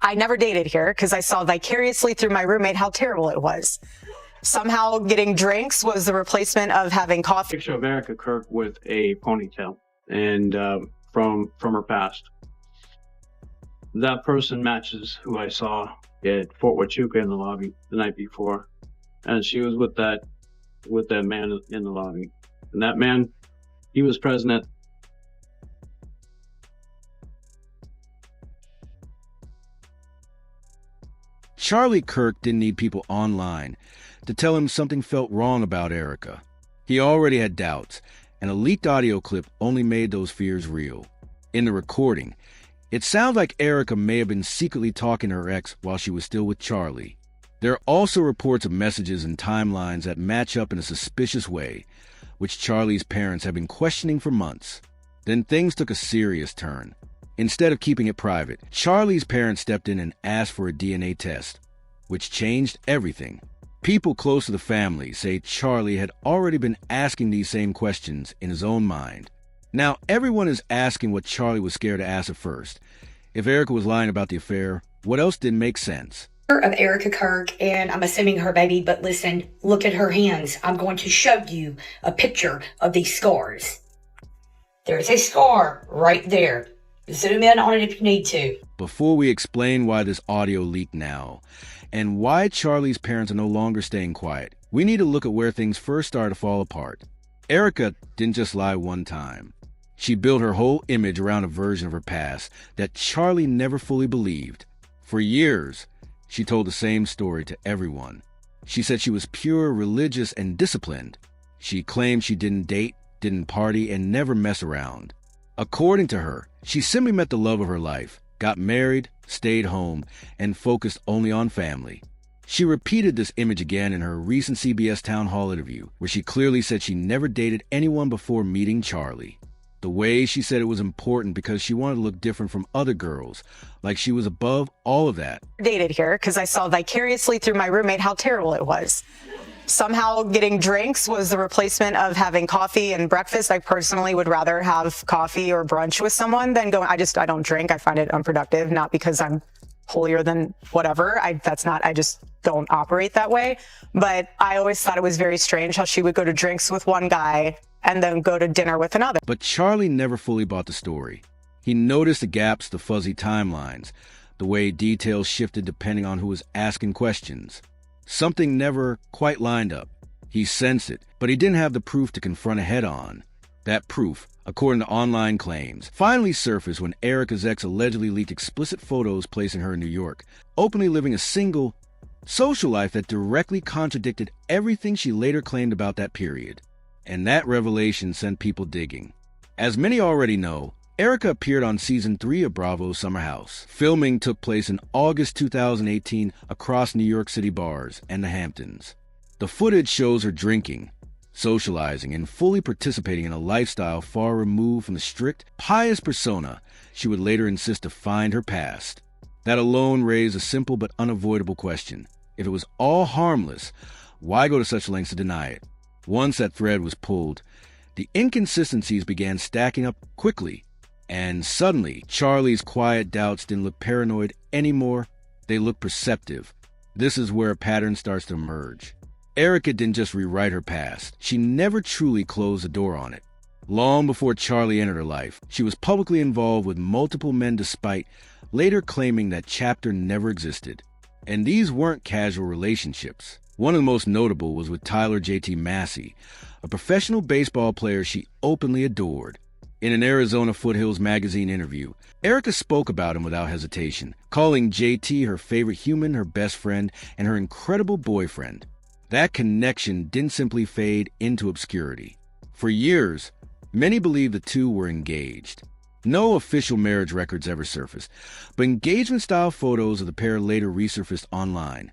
I never dated here because I saw vicariously through my roommate how terrible it was. Somehow getting drinks was the replacement of having coffee. Picture of ErikaKirk with a ponytail and from her past. That person matches who I saw at Fort Huachuca in the lobby the night before, and she was with that man in the lobby, and that man, he was present at. CharlieKirk didn't need people online to tell him something felt wrong about Erika. He already had doubts, and a leaked audio clip only made those fears real. In the recording, it sounds like Erika may have been secretly talking to her ex while she was still with Charlie. There are also reports of messages and timelines that match up in a suspicious way, which Charlie's parents have been questioning for months. Then things took a serious turn. Instead of keeping it private, Charlie's parents stepped in and asked for a DNA test, which changed everything. People close to the family say Charlie had already been asking these same questions in his own mind. Now, everyone is asking what Charlie was scared to ask at first. If Erika was lying about the affair, what else didn't make sense? Of ErikaKirk, and I'm assuming her baby, but listen, look at her hands. I'm going to show you a picture of these scars. There's a scar right there. Zoom in on it if you need to. Before we explain why this audio leaked now, and why Charlie's parents are no longer staying quiet, we need to look at where things first started to fall apart. Erika didn't just lie one time. She built her whole image around a version of her past that Charlie never fully believed. For years, she told the same story to everyone. She said she was pure, religious, and disciplined. She claimed she didn't date, didn't party, and never mess around. According to her, she simply met the love of her life, got married, stayed home, and focused only on family. She repeated this image again in her recent CBS town hall interview, where she clearly said she never dated anyone before meeting Charlie. The way she said it was important because she wanted to look different from other girls, like she was above all of that. Dated here because I saw vicariously through my roommate how terrible it was. Somehow getting drinks was the replacement of having coffee and breakfast. I personally would rather have coffee or brunch with someone than I don't drink. I find it unproductive, not because I'm holier than whatever. I just don't operate that way. But I always thought it was very strange how she would go to drinks with one guy and then go to dinner with another. But Charlie never fully bought the story. He noticed the gaps, the fuzzy timelines, the way details shifted depending on who was asking questions. Something never quite lined up. He sensed it, but he didn't have the proof to confront it head-on. That proof, according to online claims, finally surfaced when Erika's ex allegedly leaked explicit photos placing her in New York, openly living a single, social life that directly contradicted everything she later claimed about that period. And that revelation sent people digging. As many already know, Erika appeared on Season 3 of Bravo's Summer House. Filming took place in August 2018 across New York City bars and the Hamptons. The footage shows her drinking, socializing, and fully participating in a lifestyle far removed from the strict, pious persona she would later insist defined her past. That alone raised a simple but unavoidable question. If it was all harmless, why go to such lengths to deny it? Once that thread was pulled, the inconsistencies began stacking up quickly. And suddenly, Charlie's quiet doubts didn't look paranoid anymore. They looked perceptive. This is where a pattern starts to emerge. Erika didn't just rewrite her past. She never truly closed the door on it. Long before Charlie entered her life, she was publicly involved with multiple men despite later claiming that chapter never existed. And these weren't casual relationships. One of the most notable was with Tyler J.T. Massey, a professional baseball player she openly adored. In an Arizona Foothills magazine interview, Erika spoke about him without hesitation, calling JT her favorite human, her best friend, and her incredible boyfriend. That connection didn't simply fade into obscurity. For years, many believed the two were engaged. No official marriage records ever surfaced, but engagement-style photos of the pair later resurfaced online.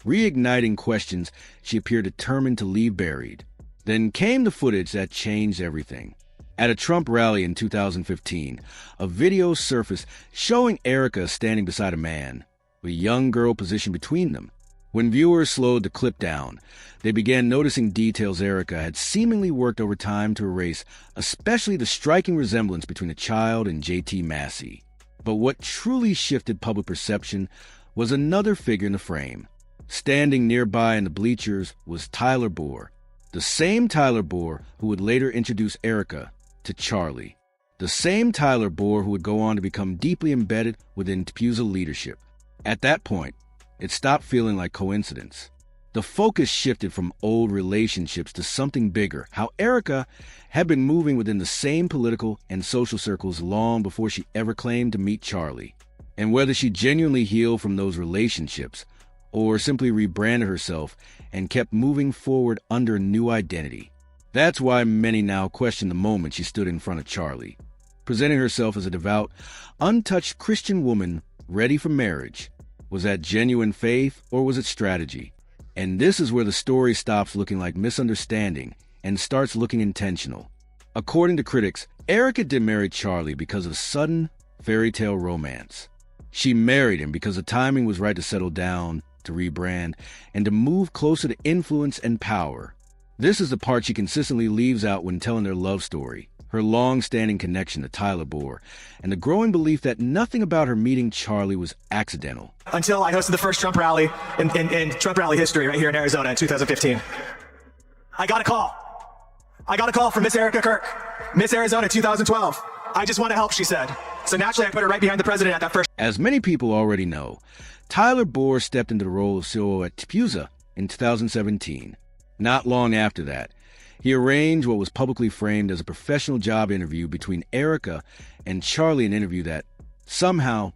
Reigniting questions she appeared determined to leave buried. Then came the footage that changed everything. At a Trump rally in 2015, a video surfaced showing Erika standing beside a man, with a young girl positioned between them. When viewers slowed the clip down, they began noticing details Erika had seemingly worked over time to erase, especially the striking resemblance between the child and JT Massey. But what truly shifted public perception was another figure in the frame. Standing nearby in the bleachers was Tyler Bohr, the same Tyler Bohr who would later introduce Erika to Charlie, the same Tyler Bohr who would go on to become deeply embedded within TPUSA leadership. At that point, it stopped feeling like coincidence. The focus shifted from old relationships to something bigger, how Erika had been moving within the same political and social circles long before she ever claimed to meet Charlie. And whether she genuinely healed from those relationships or simply rebranded herself and kept moving forward under a new identity. That's why many now question the moment she stood in front of Charlie, presenting herself as a devout, untouched Christian woman ready for marriage. Was that genuine faith or was it strategy? And this is where the story stops looking like misunderstanding and starts looking intentional. According to critics, Erika didn't marry Charlie because of sudden fairy tale romance. She married him because the timing was right to settle down, to rebrand, and to move closer to influence and power. This is the part she consistently leaves out when telling their love story, her long-standing connection to Tyler Bohr, and the growing belief that nothing about her meeting Charlie was accidental. Until I hosted the first Trump rally in Trump rally history right here in Arizona in 2015. I got a call. I got a call from Miss ErikaKirk, Miss Arizona 2012. I just want to help, she said. So naturally, I put her right behind the president at that first. As many people already know, Tyler Bohr stepped into the role of COO at TPUSA in 2017. Not long after that, he arranged what was publicly framed as a professional job interview between Erika and Charlie, an interview that somehow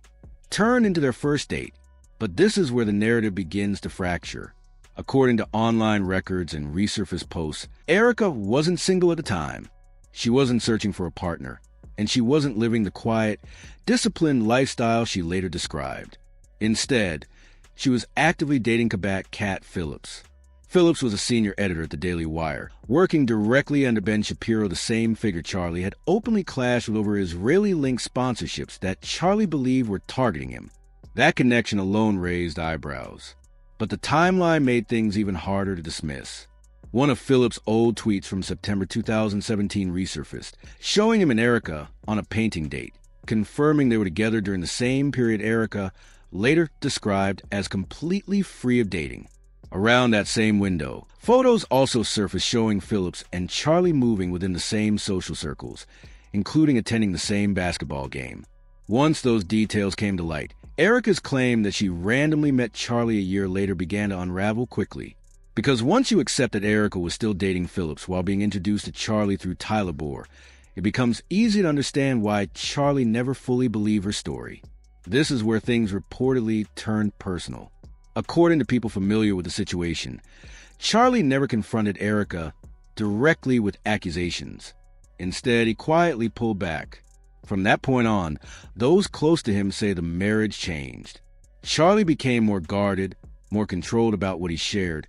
turned into their first date. But this is where the narrative begins to fracture. According to online records and resurfaced posts, Erika wasn't single at the time. She wasn't searching for a partner, and she wasn't living the quiet, disciplined lifestyle she later described. Instead, she was actively dating Kabat Cat Phillips. Phillips was a senior editor at the Daily Wire, working directly under Ben Shapiro. The same figure, Charlie, had openly clashed with over Israeli-linked sponsorships that Charlie believed were targeting him. That connection alone raised eyebrows. But the timeline made things even harder to dismiss. One of Phillips' old tweets from September 2017 resurfaced, showing him and Erika on a painting date, confirming they were together during the same period Erika later described as completely free of dating. Around that same window, photos also surfaced showing Phillips and Charlie moving within the same social circles, including attending the same basketball game. Once those details came to light, Erika's claim that she randomly met Charlie a year later began to unravel quickly. Because once you accept that Erika was still dating Phillips while being introduced to Charlie through Tyler Bohr, it becomes easy to understand why Charlie never fully believed her story. This is where things reportedly turned personal. According to people familiar with the situation, Charlie never confronted Erika directly with accusations. Instead, he quietly pulled back. From that point on, those close to him say the marriage changed. Charlie became more guarded, more controlled about what he shared,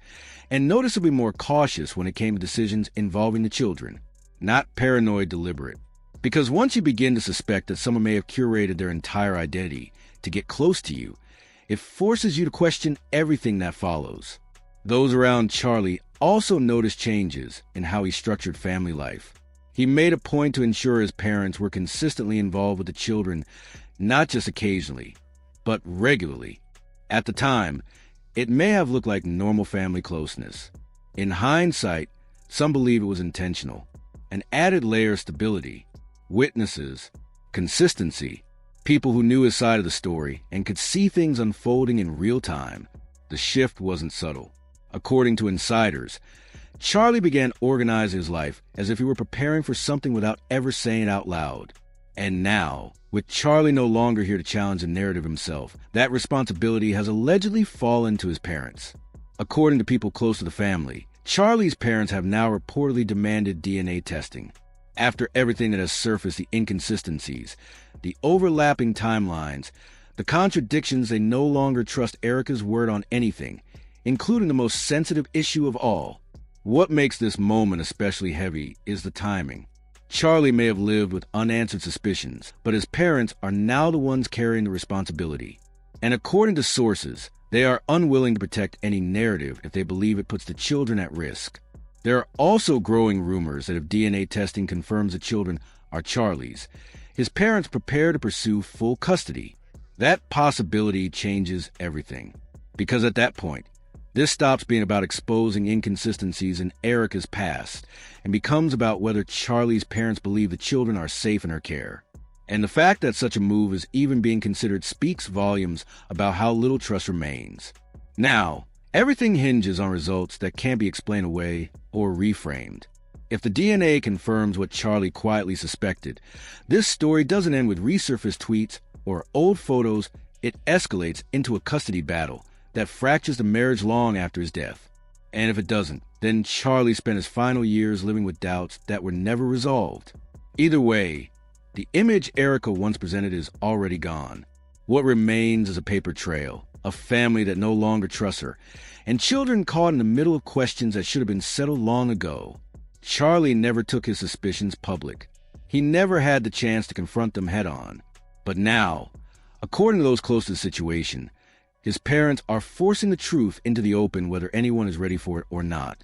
and noticeably more cautious when it came to decisions involving the children. Not paranoid deliberate. Because once you begin to suspect that someone may have curated their entire identity to get close to you, it forces you to question everything that follows. Those around Charlie also noticed changes in how he structured family life. He made a point to ensure his parents were consistently involved with the children, not just occasionally, but regularly. At the time, it may have looked like normal family closeness. In hindsight, some believe it was intentional. An added layer of stability, witnesses, consistency, people who knew his side of the story and could see things unfolding in real time. The shift wasn't subtle. According to insiders, Charlie began organizing his life as if he were preparing for something without ever saying it out loud. And now, with Charlie no longer here to challenge the narrative himself, that responsibility has allegedly fallen to his parents. According to people close to the family, Charlie's parents have now reportedly demanded DNA testing. After everything that has surfaced, the inconsistencies, the overlapping timelines, the contradictions, they no longer trust Erika's word on anything, including the most sensitive issue of all. What makes this moment especially heavy is the timing. Charlie may have lived with unanswered suspicions, but his parents are now the ones carrying the responsibility. And according to sources, they are unwilling to protect any narrative if they believe it puts the children at risk. There are also growing rumors that if DNA testing confirms the children are Charlie's, his parents prepare to pursue full custody. That possibility changes everything, because at that point, this stops being about exposing inconsistencies in Erika's past and becomes about whether Charlie's parents believe the children are safe in her care. And the fact that such a move is even being considered speaks volumes about how little trust remains. Now, everything hinges on results that can't be explained away or reframed. If the DNA confirms what Charlie quietly suspected, this story doesn't end with resurfaced tweets or old photos. It escalates into a custody battle that fractures the marriage long after his death. And if it doesn't, then Charlie spent his final years living with doubts that were never resolved. Either way, the image Erika once presented is already gone. What remains is a paper trail, a family that no longer trusts her, and children caught in the middle of questions that should have been settled long ago. Charlie never took his suspicions public. He never had the chance to confront them head-on. But now, according to those close to the situation, his parents are forcing the truth into the open whether anyone is ready for it or not.